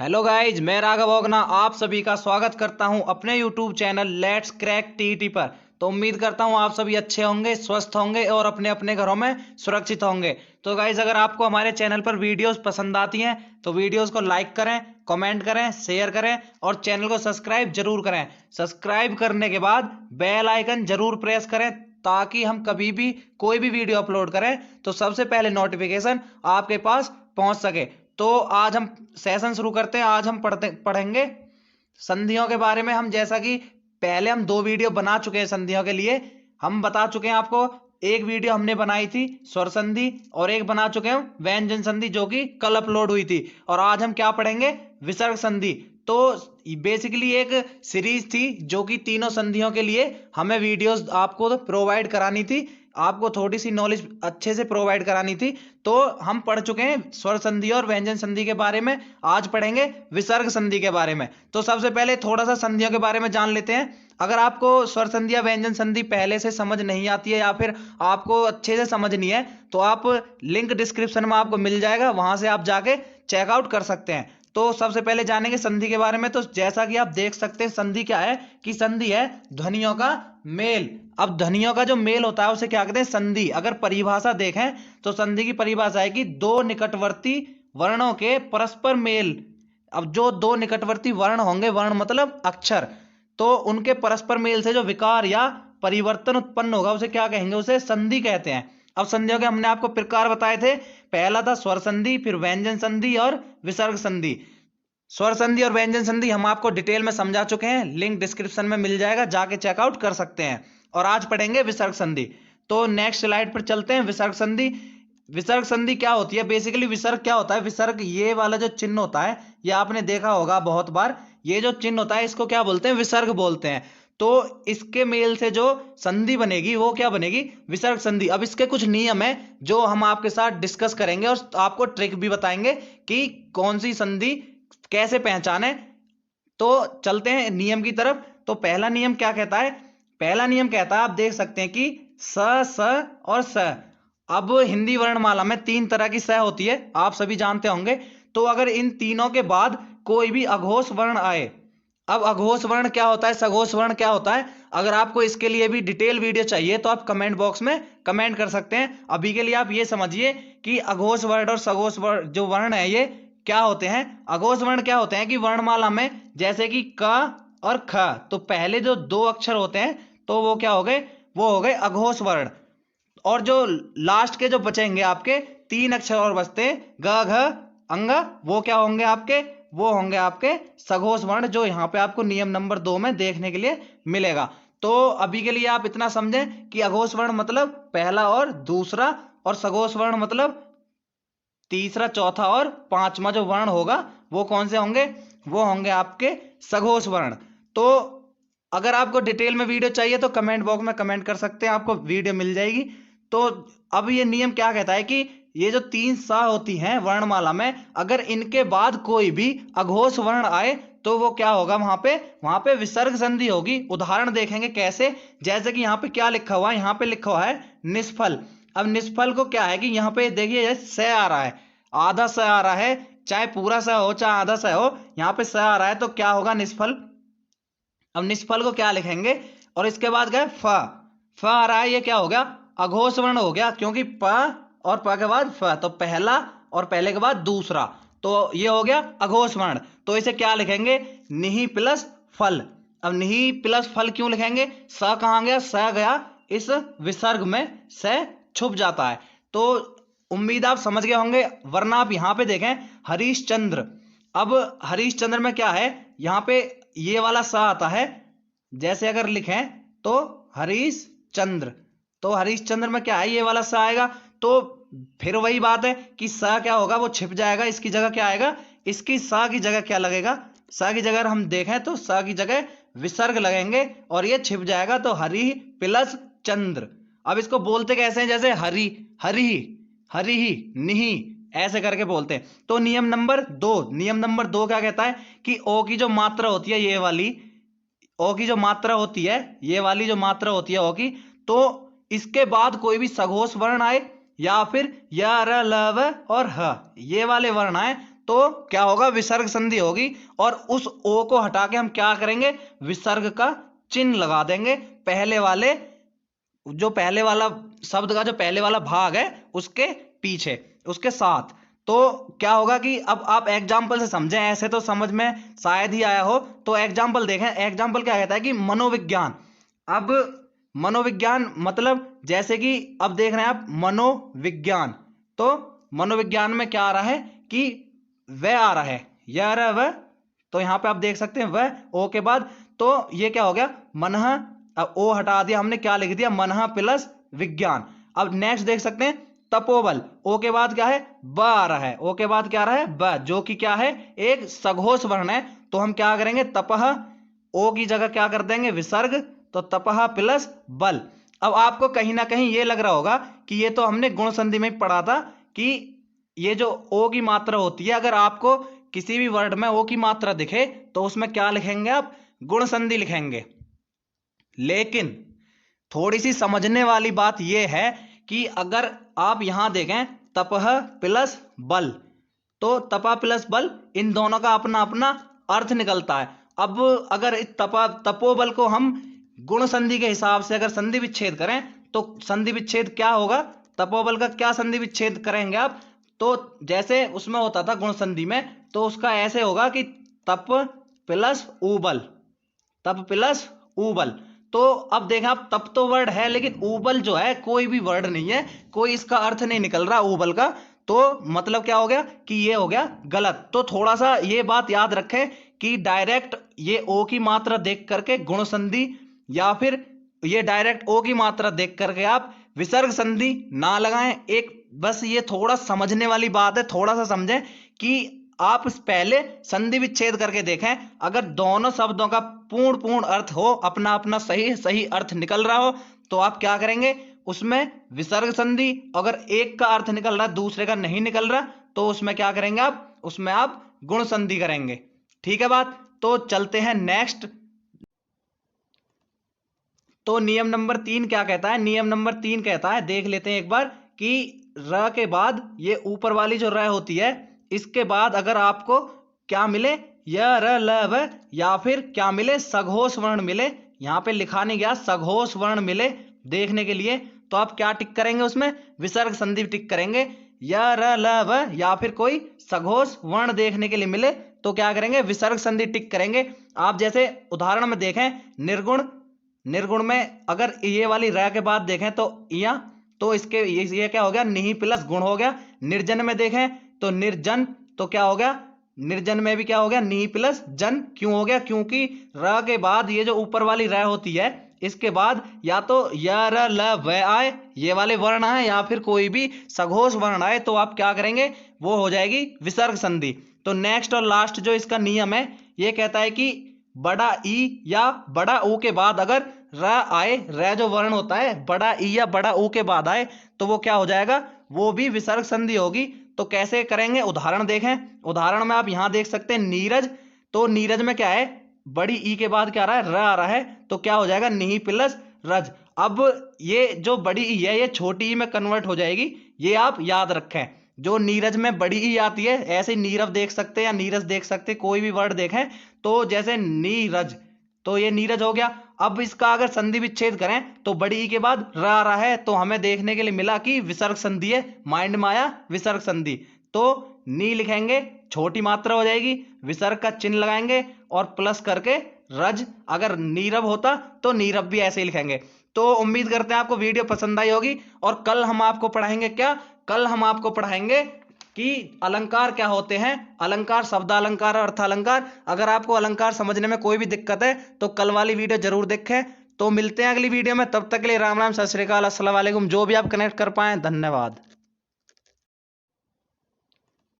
Hello guys, मैं राघव ओगना आप सभी का स्वागत करता हूं अपने YouTube channel let's crack TET पर। तो उम्मीद करता हूं आप सभी अच्छे होंगे, स्वस्थ होंगे और अपने अपने घरों में सुरक्षित होंगे। तो गाइज, अगर आपको हमारे चैनल पर वीडियोस पसंद आती हैं तो वीडियोस को लाइक करें, कमेंट करें, शेयर करें और चैनल को सब्सक्राइब जरूर करें। सब्सक्राइब करने के बाद बेल आइकन जरूर प्रेस करें ताकि हम कभी भी कोई भी वीडियो अपलोड करें तो सबसे पहले नोटिफिकेशन आपके पास पहुंच सके। तो आज हम सेशन शुरू करते हैं। आज हम पढ़ेंगे संधियों के बारे में। हम जैसा कि पहले हम 2 वीडियो बना चुके हैं संधियों के लिए, हम बता चुके हैं आपको। एक वीडियो हमने बनाई थी स्वर संधि और एक बना चुके हैं व्यंजन संधि, जो कि कल अपलोड हुई थी। और आज हम क्या पढ़ेंगे? विसर्ग संधि। तो बेसिकली एक सीरीज थी जो कि तीनों संधियों के लिए हमें वीडियोस आपको प्रोवाइड करानी थी, आपको थोड़ी सी नॉलेज अच्छे से प्रोवाइड करानी थी। तो हम पढ़ चुके हैं स्वर संधि और व्यंजन संधि के बारे में, आज पढ़ेंगे विसर्ग संधि के बारे में। तो सबसे पहले थोड़ा सा संधियों के बारे में जान लेते हैं। अगर आपको स्वर संधि या व्यंजन संधि पहले से समझ नहीं आती है या फिर आपको अच्छे से समझनी है तो आप लिंक डिस्क्रिप्शन में आपको मिल जाएगा, वहां से आप जाके चेकआउट कर सकते हैं। तो सबसे पहले जानेंगे संधि के बारे में। तो जैसा कि आप देख सकते हैं संधि क्या है कि संधि है ध्वनियों का मेल। अब ध्वनियों का जो मेल होता है उसे क्या कहते हैं? संधि। अगर परिभाषा देखें तो संधि की परिभाषा है कि दो निकटवर्ती वर्णों के परस्पर मेल। अब जो दो निकटवर्ती वर्ण होंगे, वर्ण मतलब अक्षर, तो उनके परस्पर मेल से जो विकार या परिवर्तन उत्पन्न होगा उसे क्या कहेंगे? उसे संधि कहते हैं। अब संधियों के हमने आपको प्रकार बताए थे। पहला था स्वर संधि, फिर व्यंजन संधि और विसर्ग संधि। स्वर संधि और व्यंजन संधि हम आपको डिटेल में समझा चुके हैं, लिंक डिस्क्रिप्शन में मिल जाएगा, जाके चेकआउट कर सकते हैं। और आज पढ़ेंगे विसर्ग संधि। तो नेक्स्ट स्लाइड पर चलते हैं। विसर्ग संधि। विसर्ग संधि क्या होती है? बेसिकली विसर्ग क्या होता है? विसर्ग ये वाला जो चिन्ह होता है, ये आपने देखा होगा बहुत बार, ये जो चिन्ह होता है इसको क्या बोलते हैं? विसर्ग बोलते हैं। तो इसके मेल से जो संधि बनेगी वो क्या बनेगी? विसर्ग संधि। अब इसके कुछ नियम है जो हम आपके साथ डिस्कस करेंगे और आपको ट्रिक भी बताएंगे कि कौन सी संधि कैसे पहचाने। तो चलते हैं नियम की तरफ। तो पहला नियम क्या कहता है? पहला नियम कहता है, आप देख सकते हैं कि स और स। अब हिंदी वर्णमाला में 3 तरह की स होती है, आप सभी जानते होंगे। तो अगर इन तीनों के बाद कोई भी अघोष वर्ण आए, अब अघोष वर्ण क्या होता है, सघोष वर्ण क्या होता है, अगर आपको इसके लिए भी डिटेल वीडियो चाहिए तो आप कमेंट बॉक्स में कमेंट कर सकते हैं। अभी के लिए आप ये समझिए कि अघोष वर्ण और सघोष वर्ण जो वर्ण है ये क्या होते हैं। अघोष वर्ण क्या होते हैं कि वर्णमाला में जैसे कि क और ख, तो पहले जो 2 अक्षर होते हैं तो वो क्या हो गए? वो हो गए अघोष वर्ण। और जो लास्ट के जो बचेंगे आपके 3 अक्षर और बचते हैं ग घ अंग, वो क्या होंगे आपके? वो होंगे आपके सघोष वर्ण, जो यहाँ पे आपको नियम नंबर 2 में देखने के लिए मिलेगा। तो अभी के लिए आप इतना समझें कि अघोष वर्ण मतलब पहला और दूसरा, और सघोष वर्ण मतलब तीसरा, चौथा और पांचवा जो वर्ण होगा वो कौन से होंगे? वो होंगे आपके सघोष वर्ण। तो अगर आपको डिटेल में वीडियो चाहिए तो कमेंट बॉक्स में कमेंट कर सकते हैं, आपको वीडियो मिल जाएगी। तो अब ये नियम क्या कहता है कि ये जो 3 सा होती हैं वर्णमाला में, अगर इनके बाद कोई भी अघोष वर्ण आए तो वो क्या होगा? वहां पे विसर्ग संधि होगी। उदाहरण देखेंगे कैसे। जैसे कि यहाँ पे क्या लिखा हुआ है? यहाँ पे लिखा हुआ है निष्फल। अब निष्फल को क्या है कि यहाँ पे देखिए स आ रहा है, आधा स आ रहा है, चाहे पूरा स हो चाहे आधा स हो, यहाँ पे स आ रहा है तो क्या होगा? निष्फल। अब निष्फल को क्या लिखेंगे? और इसके बाद गए फ। फ आ रहा है, ये क्या हो गया? अघोष वर्ण हो गया, क्योंकि प और प के बाद फ, तो पहला और पहले के बाद दूसरा, तो ये हो गया अघोष वर्ण। तो इसे क्या लिखेंगे? निहि प्लस फल। अब निहि प्लस फल क्यों लिखेंगे? स कहाँ गया? स गया इस विसर्ग में, स छुप जाता है। तो उम्मीद आप समझ गए होंगे। वरना आप यहाँ पे देखें हरीशचंद्र। अब हरीशचंद्र में क्या है? यहाँ पे ये वाला सा आता है, जैसे अगर लिखें तो हरीश चंद्र, तो हरीश चंद्र में क्या है? ये वाला सा आएगा। तो फिर वही बात है कि सा क्या होगा? वो छिप जाएगा। इसकी जगह क्या आएगा? इसकी सा की जगह क्या लगेगा? सा की जगह हम देखें तो सा की जगह विसर्ग लगेंगे और ये छिप जाएगा, तो हरि प्लस चंद्र। अब इसको बोलते कैसे हैं? जैसे हरि हरि हरि निहि ऐसे करके बोलते हैं। तो नियम नंबर 2, नियम नंबर 2 क्या कहता है कि ओ की जो मात्रा होती है, ये वाली ओ की जो मात्रा होती है, ये वाली जो मात्रा होती है ओ की, तो इसके बाद कोई भी सघोष वर्ण आए या फिर य र ल व और ह, ये वाले वर्ण आए तो क्या होगा, विसर्ग संधि होगी। और उस ओ को हटा के हम क्या करेंगे, विसर्ग का चिन्ह लगा देंगे पहले वाले, जो पहले वाला शब्द का जो पहले वाला भाग है उसके पीछे, उसके साथ। तो क्या होगा कि अब आप एग्जाम्पल से समझें, ऐसे तो समझ में शायद ही आया हो, तो एग्जाम्पल देखें। एग्जाम्पल क्या कहता है कि मनोविज्ञान। अब मनोविज्ञान मतलब जैसे कि अब देख रहे हैं आप मनोविज्ञान, तो मनोविज्ञान में क्या आ रहा है कि वह आ रहा है, यह आ रहा है वह, तो यहां पे आप देख सकते हैं वह ओ के बाद, तो ये क्या हो गया मनः। अब ओ हटा दिया हमने, क्या लिख दिया, मनः प्लस विज्ञान। अब नेक्स्ट देख सकते हैं तपोबल, ओ के बाद क्या है, ब आ रहा है, ओ के बाद क्या आ रहा है, ब, जो कि क्या है, एक सघोष वर्ण है। तो हम क्या करेंगे, तपह, ओ की जगह क्या कर देंगे, विसर्ग, तो तपह प्लस बल। अब आपको कहीं ना कहीं ये लग रहा होगा कि ये तो हमने गुण संधि में ही पढ़ा था कि ये जो ओ की मात्रा होती है, अगर आपको किसी भी वर्ड में ओ की मात्रा दिखे तो उसमें क्या लिखेंगे आप, गुण संधि लिखेंगे। लेकिन थोड़ी सी समझने वाली बात यह है कि अगर आप यहां देखें तपह प्लस बल, तो तपा प्लस बल, इन दोनों का अपना अपना अर्थ निकलता है। अब अगर इस तपोबल को हम गुण संधि के हिसाब से अगर संधि विच्छेद करें तो संधि विच्छेद क्या होगा, तपोबल का क्या संधि विच्छेद करेंगे आप, तो जैसे उसमें होता था गुण संधि में, तो उसका ऐसे होगा कि तप प्लस उबल, तप प्लस उबल। तो अब देखें आप, तप तो वर्ड है लेकिन उबल जो है कोई भी वर्ड नहीं है, कोई इसका अर्थ नहीं निकल रहा उबल का, तो मतलब क्या हो गया कि ये हो गया गलत। तो थोड़ा सा ये बात याद रखें कि डायरेक्ट ये ओ की मात्रा देख करके गुण संधि, या फिर ये डायरेक्ट ओ की मात्रा देख करके आप विसर्ग संधि ना लगाएं। एक बस ये थोड़ा समझने वाली बात है, थोड़ा सा समझें कि आप पहले संधि विच्छेद करके देखें, अगर दोनों शब्दों का पूर्ण अर्थ हो, अपना अपना सही सही अर्थ निकल रहा हो, तो आप क्या करेंगे, उसमें विसर्ग संधि। अगर एक का अर्थ निकल रहा है दूसरे का नहीं निकल रहा, तो उसमें क्या करेंगे आप, उसमें आप गुण संधि करेंगे। ठीक है बात, तो चलते हैं नेक्स्ट। तो नियम नंबर 3 क्या कहता है, नियम नंबर 3 कहता है, देख लेते हैं एक बार, कि र के बाद ये ऊपर वाली जो र होती है, इसके बाद अगर आपको क्या मिले, य र ल व, या फिर क्या मिले, सघोष वर्ण मिले, यहां पे लिखा नहीं गया, सघोष वर्ण मिले देखने के लिए, तो आप क्या टिक करेंगे, उसमें विसर्ग संधि टिक करेंगे। य र ल व या फिर कोई सघोष वर्ण देखने के लिए मिले तो क्या करेंगे, विसर्ग संधि टिक करेंगे। आप जैसे उदाहरण में देखें, निर्गुण, निर्गुण में अगर ये वाली र के बाद देखें तो या, तो इसके ये क्या हो गया, निहि प्लस गुण हो गया। निर्जन में देखें तो निर्जन, तो क्या हो गया, निर्जन में भी क्या हो गया, निहि प्लस जन। क्यों हो गया, क्योंकि र के बाद ये जो ऊपर वाली र होती है, इसके बाद या तो य र ल व आए, ये वाले वर्ण आए, या फिर कोई भी सघोष वर्ण आए, तो आप क्या करेंगे, वो हो जाएगी विसर्ग संधि। तो नेक्स्ट और लास्ट जो इसका नियम है, ये कहता है कि बड़ा ई या बड़ा ऊ के बाद अगर र आए, र जो वर्ण होता है बड़ा ई या बड़ा ऊ के बाद आए, तो वो क्या हो जाएगा, वो भी विसर्ग संधि होगी। तो कैसे करेंगे, उदाहरण देखें। उदाहरण में आप यहां देख सकते हैं नीरज, तो नीरज में क्या है, बड़ी ई के बाद क्या आ रहा है, र आ रहा है, तो क्या हो जाएगा, निहि प्लस रज। अब ये जो बड़ी ई है ये छोटी ई में कन्वर्ट हो जाएगी, ये आप याद रखें। जो नीरज में बड़ी ई आती है, ऐसे नीरव देख सकते हैं या नीरज देख सकते हैं, कोई भी वर्ड देखें, तो जैसे नीरज, तो ये नीरज हो गया। अब इसका अगर संधि विच्छेद करें तो बड़ी ई के बाद र आ रहा है, तो हमें देखने के लिए मिला कि विसर्ग संधि है, माइंड में आया विसर्ग संधि। तो नी लिखेंगे, छोटी मात्रा हो जाएगी, विसर्ग का चिन्ह लगाएंगे और प्लस करके रज, अगर नीरव होता तो नीरव भी ऐसे ही लिखेंगे। तो उम्मीद करते हैं आपको वीडियो पसंद आई होगी। और कल हम आपको पढ़ाएंगे क्या, कल हम आपको पढ़ाएंगे कि अलंकार क्या होते हैं, अलंकार, शब्द अलंकार और अर्थ अलंकार। अगर आपको अलंकार समझने में कोई भी दिक्कत है तो कल वाली वीडियो जरूर देखें। तो मिलते हैं अगली वीडियो में, तब तक के लिए राम राम, सत श्री अकाल, अस्सलाम वालेकुम। जो भी आप कनेक्ट कर पाएं, धन्यवाद।